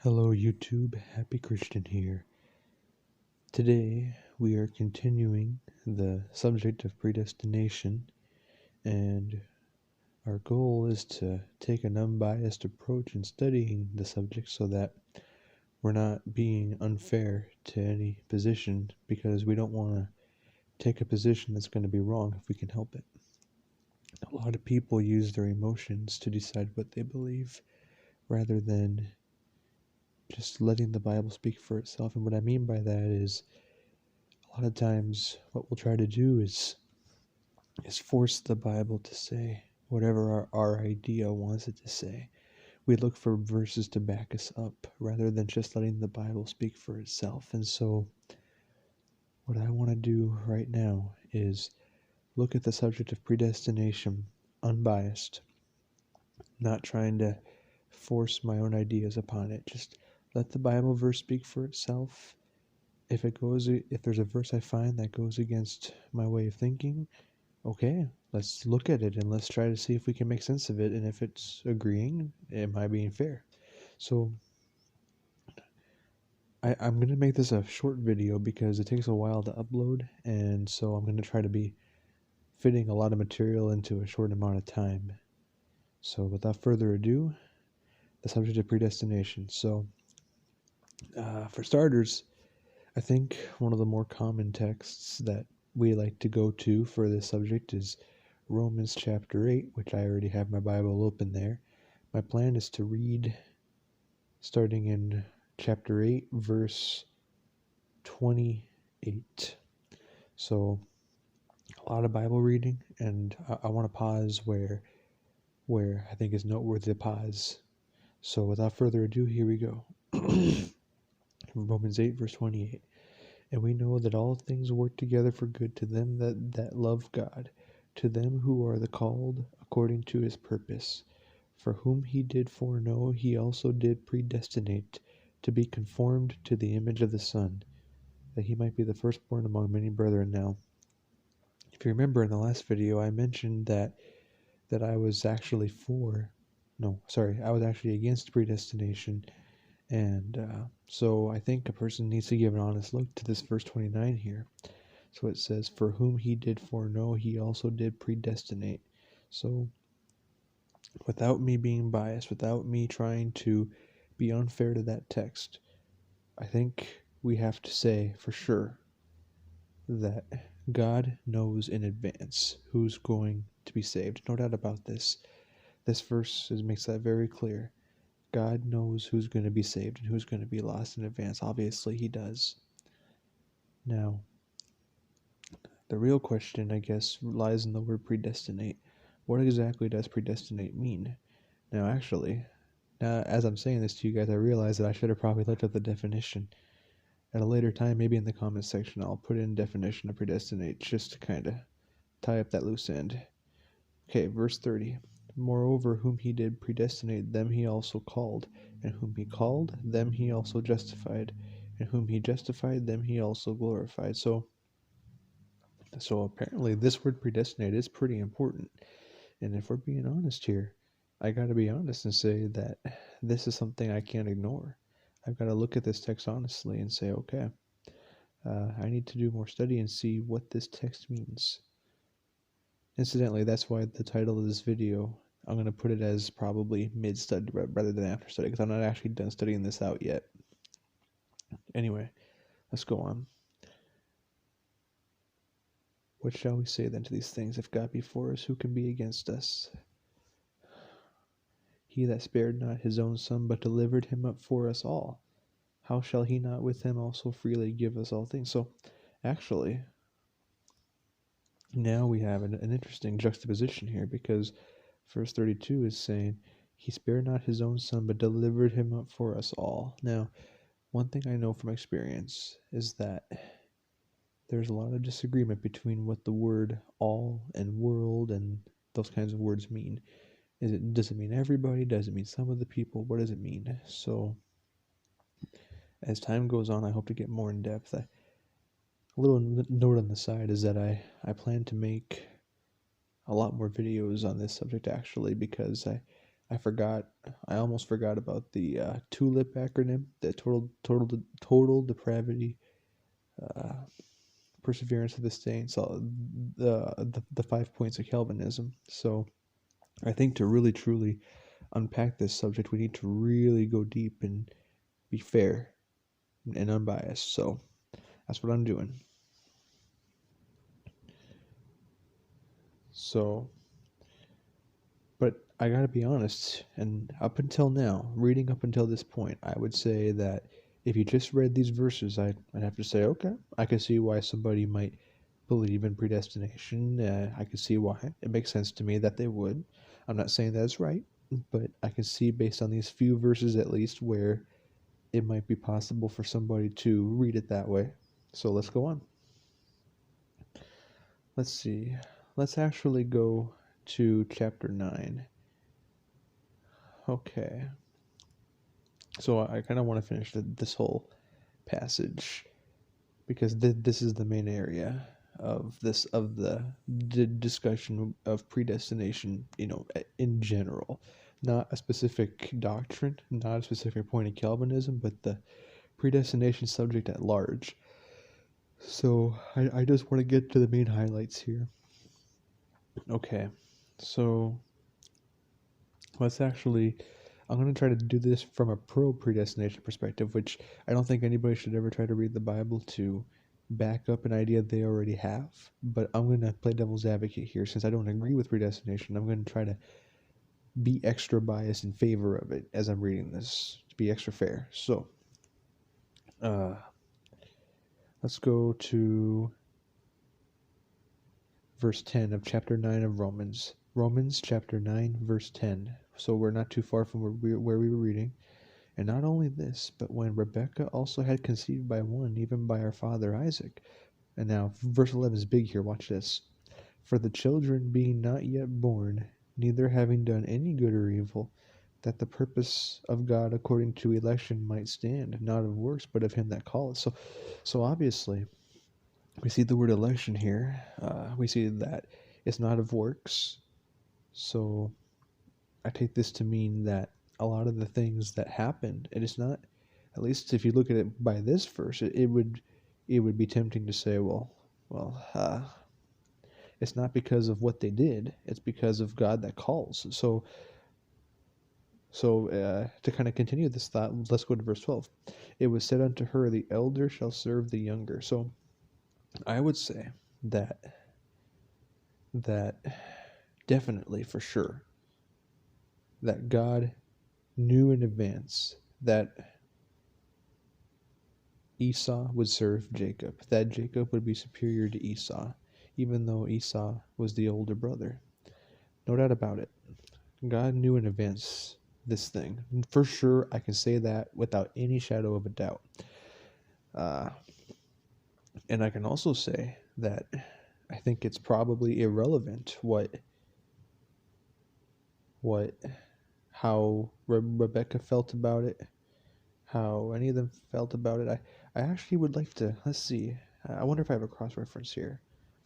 Hello YouTube, Happy Christian here. Today we are continuing the subject of predestination, and our goal is to take an unbiased approach in studying the subject so that we're not being unfair to any position, because we don't want to take a position that's going to be wrong if we can help it. A lot of people use their emotions to decide what they believe rather than just letting the Bible speak for itself. And what I mean by that is, a lot of times what we'll try to do is force the Bible to say whatever our idea wants it to say. We look for verses to back us up rather than just letting the Bible speak for itself. And so what I want to do right now is look at the subject of predestination unbiased, not trying to force my own ideas upon it. Just let the Bible verse speak for itself. If there's a verse I find that goes against my way of thinking, okay, let's look at it and let's try to see if we can make sense of it. And if it's agreeing, am I being fair? So I'm going to make this a short video because it takes a while to upload. And so I'm going to try to be fitting a lot of material into a short amount of time. So without further ado, the subject of predestination. So for starters, I think one of the more common texts that we like to go to for this subject is Romans chapter 8, which I already have my Bible open there. My plan is to read starting in chapter 8, verse 28. So a lot of Bible reading, and I want to pause where I think is noteworthy to pause. So without further ado, here we go. Romans 8, verse 28. And we know that all things work together for good to them that love God, to them who are the called according to his purpose. For whom he did foreknow, he also did predestinate to be conformed to the image of the Son, that he might be the firstborn among many brethren. Now, if you remember in the last video, I mentioned that I was actually I was actually against predestination. And so I think a person needs to give an honest look to this verse 29 here. So it says, for whom he did foreknow, he also did predestinate. So without me being biased, without me trying to be unfair to that text, I think we have to say for sure that God knows in advance who's going to be saved. No doubt about this. This verse makes that very clear. God knows who's going to be saved and who's going to be lost in advance. Obviously, he does. Now, the real question, I guess, lies in the word predestinate. What exactly does predestinate mean? Now, actually, as I'm saying this to you guys, I realize that I should have probably looked up the definition. At a later time, maybe in the comments section, I'll put in definition of predestinate just to kind of tie up that loose end. Okay, verse 30. Moreover, whom he did predestinate, them he also called. And whom he called, them he also justified. And whom he justified, them he also glorified. So apparently this word predestinate is pretty important. And if we're being honest here, I got to be honest and say that this is something I can't ignore. I've got to look at this text honestly and say, okay, I need to do more study and see what this text means. Incidentally, that's why the title of this video, I'm going to put it as probably mid-study rather than after study, because I'm not actually done studying this out yet. Anyway, let's go on. What shall we say then to these things? If God be for us, who can be against us? He that spared not his own Son, but delivered him up for us all, how shall he not with him also freely give us all things? So, actually, now we have an interesting juxtaposition here, because verse 32 is saying, he spared not his own Son, but delivered him up for us all. Now, one thing I know from experience is that there's a lot of disagreement between what the word all and world and those kinds of words mean. Does it mean everybody? Does it mean some of the people? What does it mean? So, as time goes on, I hope to get more in depth. A little note on the side is that I plan to make a lot more videos on this subject, actually, because I I almost forgot about the TULIP acronym, the total depravity, uh, perseverance of the saints, the 5 points of Calvinism. So I think to really truly unpack this subject, we need to really go deep and be fair and unbiased. So that's what I'm doing. So, but I gotta be honest, and up until now, reading up until this point, I would say that if you just read these verses, I'd have to say, okay, I can see why somebody might believe in predestination. I can see why. It makes sense to me that they would. I'm not saying that's right, but I can see based on these few verses at least where it might be possible for somebody to read it that way. So let's go on. Let's see. Let's actually go to chapter 9. Okay. So I kind of want to finish this whole passage because this is the main area of the discussion of predestination, in general. Not a specific doctrine, not a specific point of Calvinism, but the predestination subject at large. So I just want to get to the main highlights here. Okay, so I'm going to try to do this from a pro-predestination perspective, which I don't think anybody should ever try to read the Bible to back up an idea they already have. But I'm going to play devil's advocate here. Since I don't agree with predestination, I'm going to try to be extra biased in favor of it as I'm reading this, to be extra fair. So, let's go to verse 10 of chapter 9 of Romans. Romans chapter 9, verse 10. So we're not too far from where we were reading. And not only this, but when Rebekah also had conceived by one, even by our father Isaac. And now, verse 11 is big here, watch this. For the children being not yet born, neither having done any good or evil, that the purpose of God according to election might stand, not of works, but of him that calleth. So obviously, we see the word election here. We see that it's not of works. So I take this to mean that a lot of the things that happened, it is not, at least if you look at it by this verse, it would be tempting to say, it's not because of what they did, it's because of God that calls. So to kind of continue this thought, let's go to verse 12. It was said unto her, the elder shall serve the younger. So I would say that definitely for sure that God knew in advance that Esau would serve Jacob, that Jacob would be superior to Esau, even though Esau was the older brother. No doubt about it. God knew in advance this thing. For sure, I can say that without any shadow of a doubt. And I can also say that I think it's probably irrelevant how Rebecca felt about it, how any of them felt about it. I actually would like to, let's see, I wonder if I have a cross-reference here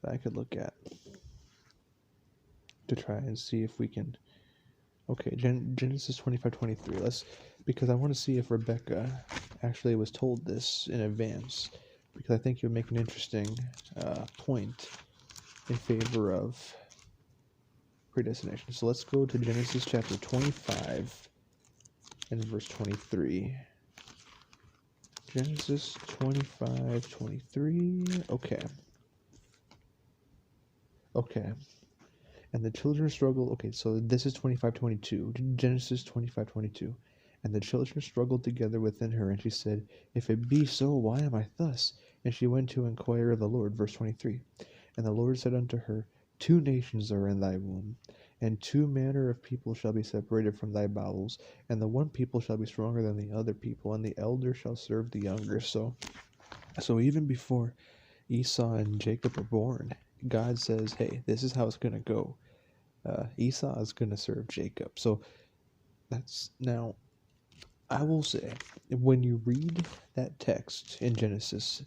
that I could look at to try and see if we can, okay, Genesis 25:23, because I want to see if Rebecca actually was told this in advance, because I think you'll make an interesting point in favor of predestination. So let's go to Genesis chapter 25 and verse 23. Genesis 25:23. Okay. And the children struggled. Okay, so this is 25:22. Genesis 25:22. And the children struggled together within her, and she said, if it be so, why am I thus? And she went to inquire of the Lord. Verse 23. And the Lord said unto her, 2 nations are in thy womb, and 2 manner of people shall be separated from thy bowels, and the one people shall be stronger than the other people, and the elder shall serve the younger. So even before Esau and Jacob were born, God says, hey, this is how it's going to go. Esau is going to serve Jacob. So that's, now, I will say, when you read that text in Genesis,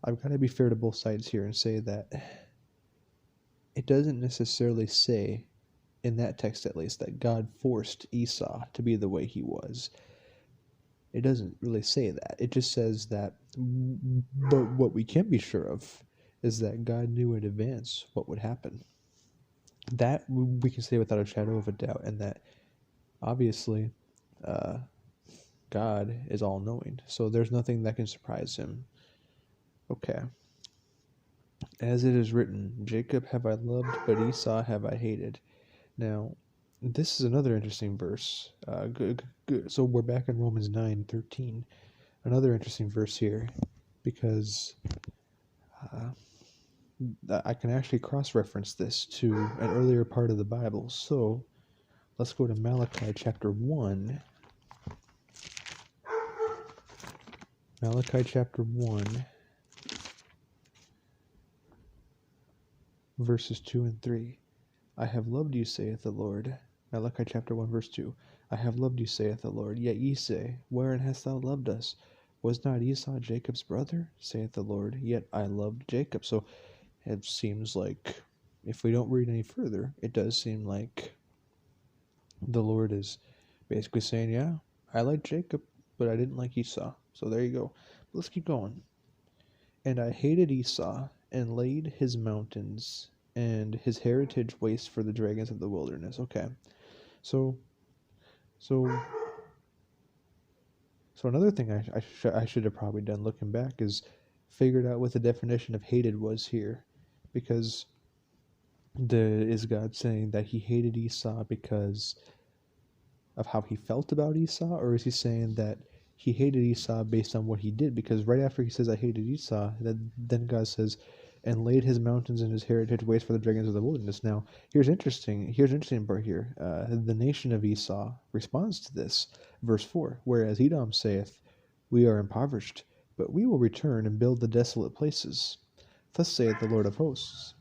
I've got to be fair to both sides here and say that it doesn't necessarily say in that text at least, that God forced Esau to be the way he was. It doesn't really say that. It just says that, but what we can be sure of is that God knew in advance what would happen. That we can say without a shadow of a doubt, and that obviously uh, God is all knowing, so there's nothing that can surprise him. Okay. As it is written, Jacob have I loved, but Esau have I hated. Now, this is another interesting verse. Good. So we're back in Romans 9:13. Another interesting verse here, because uh, I can actually cross-reference this to an earlier part of the Bible. So let's go to Malachi chapter 1. Malachi chapter 1, verses 2 and 3. I have loved you, saith the Lord. Malachi chapter 1, verse 2. I have loved you, saith the Lord. Yet ye say, wherein hast thou loved us? Was not Esau Jacob's brother? Saith the Lord. Yet I loved Jacob. So it seems like, if we don't read any further, it does seem like the Lord is basically saying, yeah, I like Jacob, but I didn't like Esau. So there you go. Let's keep going. And I hated Esau, and laid his mountains and his heritage waste for the dragons of the wilderness. Okay. So so another thing I should have probably done looking back is figured out what the definition of hated was here. Because is God saying that he hated Esau because of how he felt about Esau, or is he saying that he hated Esau based on what he did? Because right after he says I hated Esau, then God says, and laid his mountains and his heritage waste for the dragons of the wilderness. Now here's an interesting part here. The nation of Esau responds to this, verse 4. Whereas Edom saith, we are impoverished, but we will return and build the desolate places. Thus saith the Lord of hosts,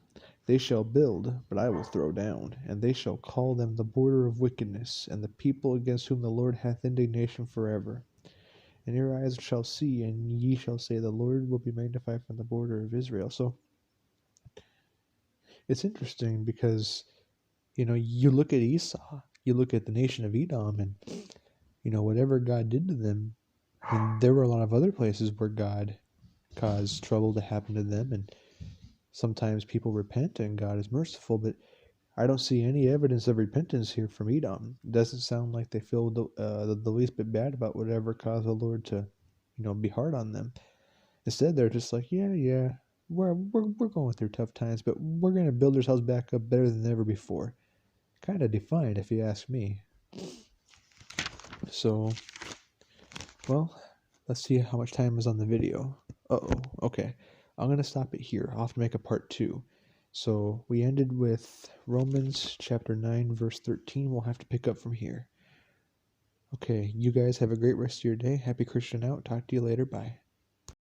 they shall build, but I will throw down, and they shall call them the border of wickedness, and the people against whom the Lord hath indignation forever. And your eyes shall see, and ye shall say, the Lord will be magnified from the border of Israel. So it's interesting because, you look at Esau, you look at the nation of Edom, and, whatever God did to them, I mean, there were a lot of other places where God caused trouble to happen to them, and sometimes people repent and God is merciful, but I don't see any evidence of repentance here from Edom. It doesn't sound like they feel the least bit bad about whatever caused the Lord to, be hard on them. Instead, they're just like, yeah, we're going through tough times, but we're going to build ourselves back up better than ever before. Kind of defiant, if you ask me. So, well, let's see how much time is on the video. Okay. I'm going to stop it here. I'll have to make a part 2. So we ended with Romans chapter 9, verse 13. We'll have to pick up from here. Okay, you guys have a great rest of your day. Happy Christian out. Talk to you later. Bye.